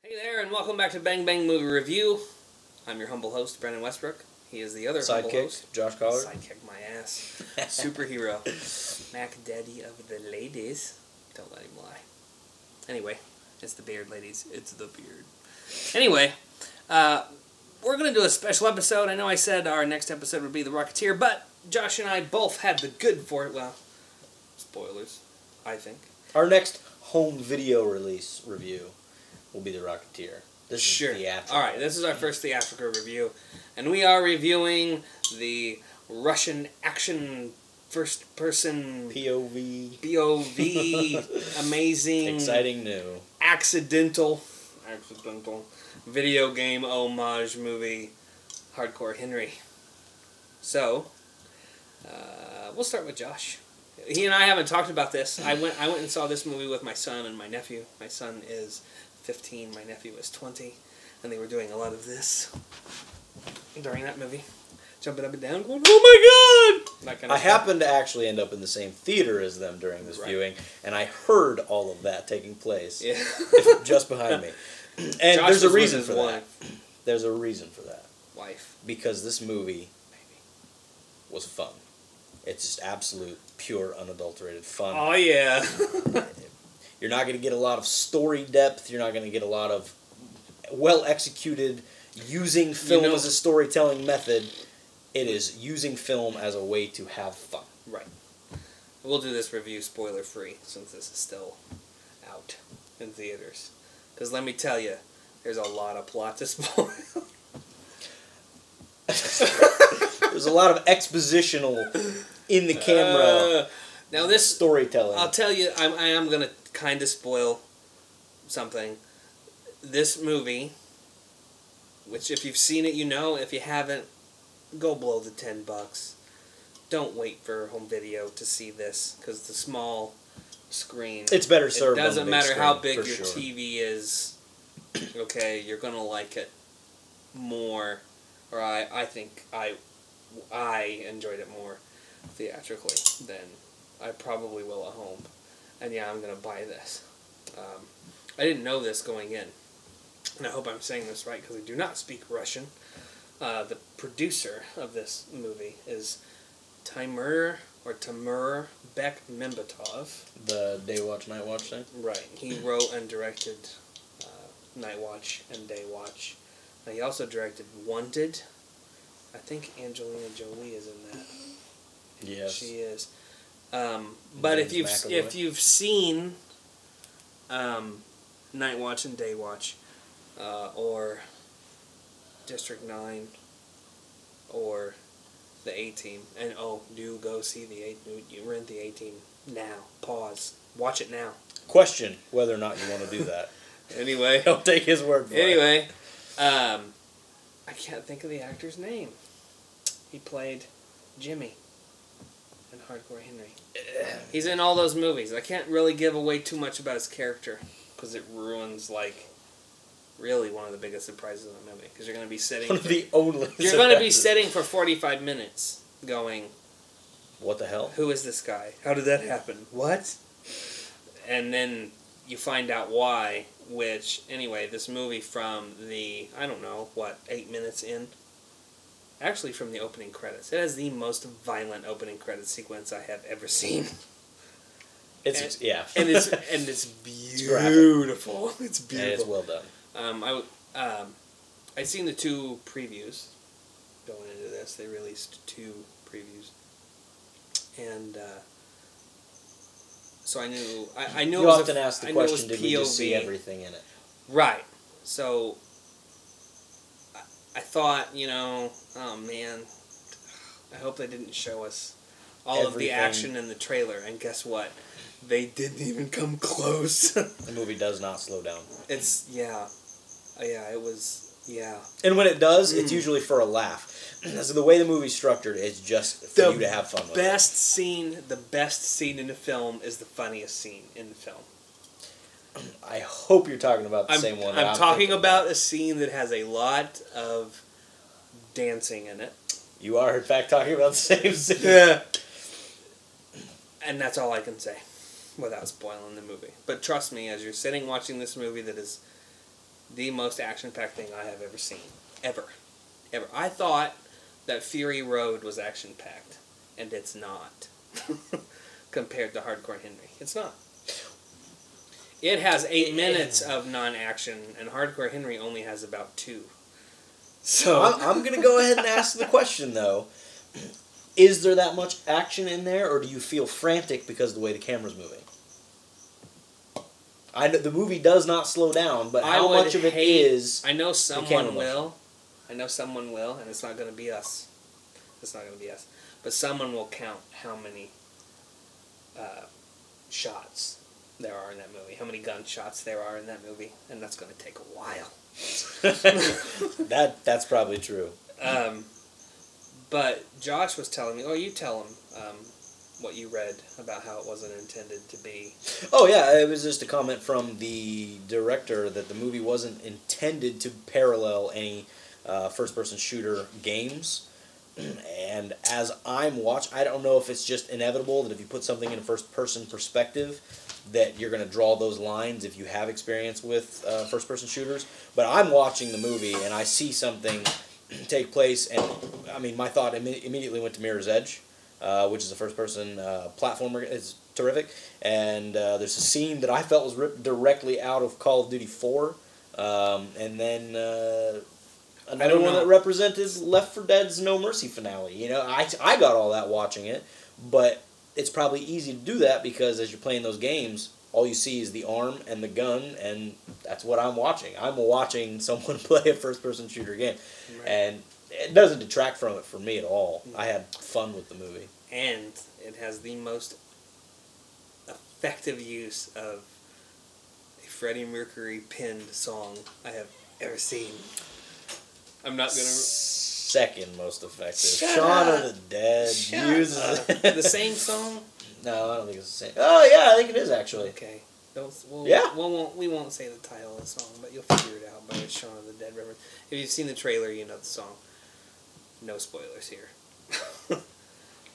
Hey there, and welcome back to Bang Bang Movie Review. I'm your humble host, Brendan Westbrook. He is the other humble host. Josh Collard. Sidekick my ass. Superhero. Mac Daddy of the ladies. Don't let him lie. Anyway, it's the beard, ladies. It's the beard. Anyway, we're going to do a special episode. I know I said our next episode would be The Rocketeer, but Josh and I both had the good for it. Well, spoilers, I think. Our next home video release review will be The Rocketeer. This Sure. is theatrical. Alright, this is our first theatrical review. And we are reviewing the Russian action first-person POV amazing, exciting new, accidental video game homage movie, Hardcore Henry. So, we'll start with Josh. He and I haven't talked about this. I went and saw this movie with my son and my nephew. My son is 15, my nephew is 20, and they were doing a lot of this during that movie. Jumping up and down, going, oh my god! That kind of stuff. happened to actually end up in the same theater as them during this viewing, and I heard all of that taking place just behind me. And Josh there's a was reason with for his that. wife. There's a reason for that. Wife. Because this movie was fun. It's just absolute, pure, unadulterated fun. Oh yeah. You're not going to get a lot of story depth. You're not going to get a lot of well-executed using film as a storytelling method. It is using film as a way to have fun. Right. We'll do this review spoiler-free, since this is still out in theaters. Because let me tell you, there's a lot of plot to spoil. There's a lot of expositional in the camera now this storytelling. I'll tell you, I am going to kind of spoil something. This movie, which if you've seen it, you know. If you haven't, go below the $10. Don't wait for home video to see this, because the small screen... It's better served It doesn't on the big matter how screen, big for your sure. TV is. Okay, you're going to like it more. Or I think I enjoyed it more theatrically than I probably will at home. And yeah, I'm going to buy this. I didn't know this going in. And I hope I'm saying this right, because I do not speak Russian. The producer of this movie is Timur BangBangMovieReview. The Day Watch, Night Watch thing? Right. He wrote and directed Night Watch and Day Watch. He also directed Wanted. I think Angelina Jolie is in that. Yes. She is. But if you've seen Night Watch and Day Watch, or District 9, or the A-Team, and do go see the A-Team. You rent the A-Team now. Pause. Watch it now. Question whether or not you want to do that. Anyway. Don't take his word for it. Anyway, I can't think of the actor's name. He played Jimmy in Hardcore Henry. He's in all those movies. I can't really give away too much about his character, because it ruins, really one of the biggest surprises in the movie. Because you're going to be sitting... One of the only You're going to be sitting for 45 minutes going... What the hell? Who is this guy? How did that happen? What? And then you find out why, which, anyway, this movie from the, 8 minutes in? Actually, from the opening credits. It has the most violent opening credits sequence I have ever seen. It's And it's beautiful. It's beautiful. And it's well done. I'd seen the 2 previews going into this. They released 2 previews. And so I knew You often ask the question, did we just see everything in it? Right. So I thought, oh man, I hope they didn't show us all of the action in the trailer. And guess what? They didn't even come close. The movie does not slow down. It's, it was, And when it does, it's usually for a laugh. So the way the movie's structured is just for you to have fun with it. The best scene in the film is the funniest scene in the film. I hope you're talking about the same one. I'm talking about a scene that has a lot of dancing in it. You are, in fact, talking about the same scene. Yeah. And that's all I can say without spoiling the movie. But trust me, as you're sitting watching this movie that is the most action-packed thing I have ever seen. Ever. Ever. I thought that Fury Road was action-packed, and it's not. Compared to Hardcore Henry. It's not. It has 8 minutes of non-action, and Hardcore Henry only has about 2. So I'm going to go ahead and ask the question, though. Is there that much action in there, or do you feel frantic because of the way the camera's moving? I know the movie does not slow down, but how much of it is? I know someone will. I know someone will, and it's not going to be us. It's not going to be us. But someone will count how many shots there are in that movie, how many gunshots there are in that movie, and that's going to take a while. That's probably true. But Josh was telling me, you tell him what you read about how it wasn't intended to be. Oh yeah, it was just a comment from the director that the movie wasn't intended to parallel any first-person shooter games. And as I'm watching, I don't know if it's just inevitable that if you put something in a first-person perspective that you're going to draw those lines if you have experience with first-person shooters. But I'm watching the movie and I see something take place, and I mean, my thought immediately went to Mirror's Edge, which is a first-person platformer. It's terrific, and there's a scene that I felt was ripped directly out of Call of Duty 4, and then another one that represented Left 4 Dead's No Mercy finale. You know, I got all that watching it, but it's probably easy to do that because as you're playing those games, all you see is the arm and the gun, and that's what I'm watching. I'm watching someone play a first-person shooter game, right. And it doesn't detract from it for me at all. I had fun with the movie. And it has the most effective use of a Freddie Mercury pinned song I have ever seen. I'm not going to... Second most effective. Shaun of the Dead uses it. The same song? No, I don't think it's the same. Oh, yeah, I think it is, actually. Okay. We won't say the title of the song, but you'll figure it out by the Shaun of the Dead reference. If you've seen the trailer, you know the song. No spoilers here.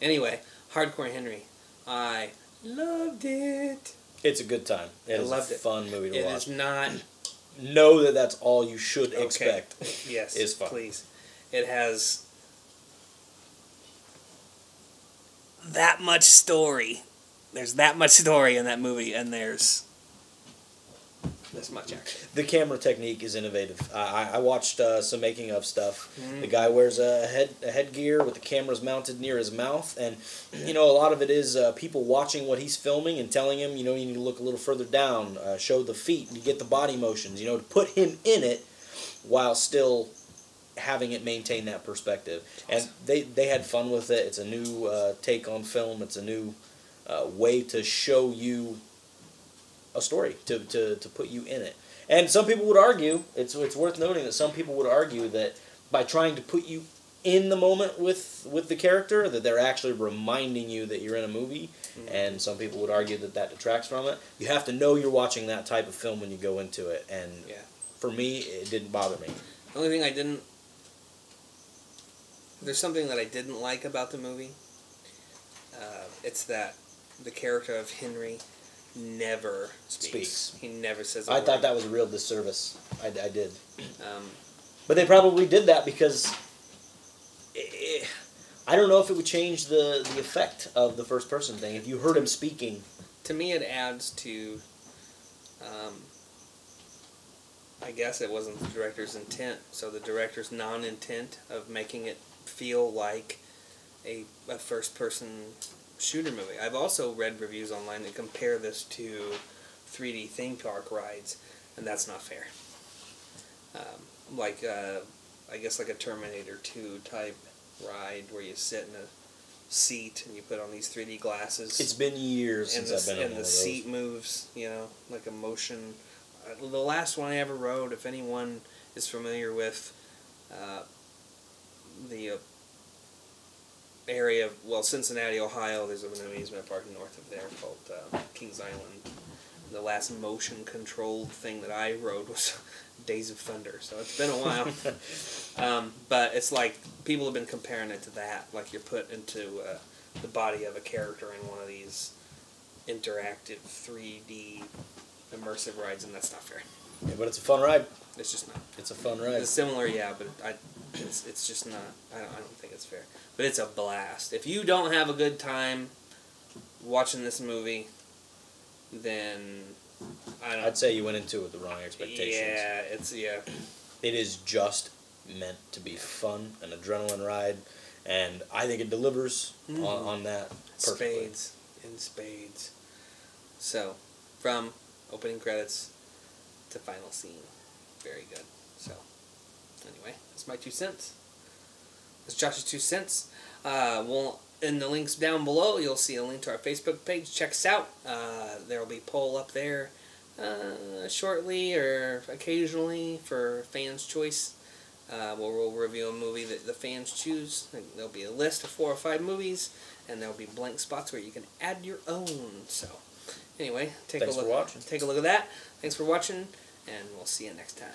Anyway, Hardcore Henry. I loved it. It's a good time. It is a fun movie to watch. It is not... Know that that's all you should expect. Yes, is fun. Please. It has that much story. There's that much story in that movie, and there's this much action. The camera technique is innovative. I watched some making of stuff. Mm-hmm. The guy wears a headgear with the cameras mounted near his mouth, and you know, a lot of it is people watching what he's filming and telling him, you know, you need to look a little further down, show the feet, and you get the body motions, you know, to put him in it while still having it maintain that perspective. Awesome. And they had fun with it. It's a new take on film. It's a new way to show you a story, to put you in it. And some people would argue, it's worth noting that some people would argue that by trying to put you in the moment with the character, that they're actually reminding you that you're in a movie. Mm-hmm. And some people would argue that that detracts from it. You have to know you're watching that type of film when you go into it. And for me, it didn't bother me. The only thing there's something that I didn't like about the movie. It's that the character of Henry never speaks. He never says a word. I thought that was a real disservice. I did. But they probably did that because I don't know if it would change the effect of the first person thing if you heard him speaking. To me, it adds to... I guess it wasn't the director's intent. So the director's non-intent of making it feel like a first-person shooter movie. I've also read reviews online that compare this to 3D theme park rides, and that's not fair. I guess like a Terminator 2 type ride where you sit in a seat and you put on these 3D glasses. It's been years since I've been on one of those. And the seat moves, you know, like a motion. The last one I ever rode, if anyone is familiar with the area of, Cincinnati, Ohio, there's an amusement park north of there called Kings Island. The last motion-controlled thing that I rode was Days of Thunder, so it's been a while. But it's like, people have been comparing it to that, like you're put into the body of a character in one of these interactive 3D immersive rides, and that's not fair. Yeah, but it's a fun ride. It's just not. It's a fun ride. It's similar, yeah, but it's just not. I don't think it's fair. But it's a blast. If you don't have a good time watching this movie, then I'd say you went into it with the wrong expectations. Yeah. It is just meant to be fun, an adrenaline ride, and I think it delivers on that perfectly. Spades. So, from opening credits to final scene, very good. So, anyway, that's my 2 cents. That's Josh's 2 cents. In the links down below, you'll see a link to our Facebook page. Check us out. There will be a poll up there shortly or occasionally for fans' choice. We'll review a movie that the fans choose. There'll be a list of 4 or 5 movies, and there'll be blank spots where you can add your own. So, anyway, take a look at that. Thanks for watching, and we'll see you next time.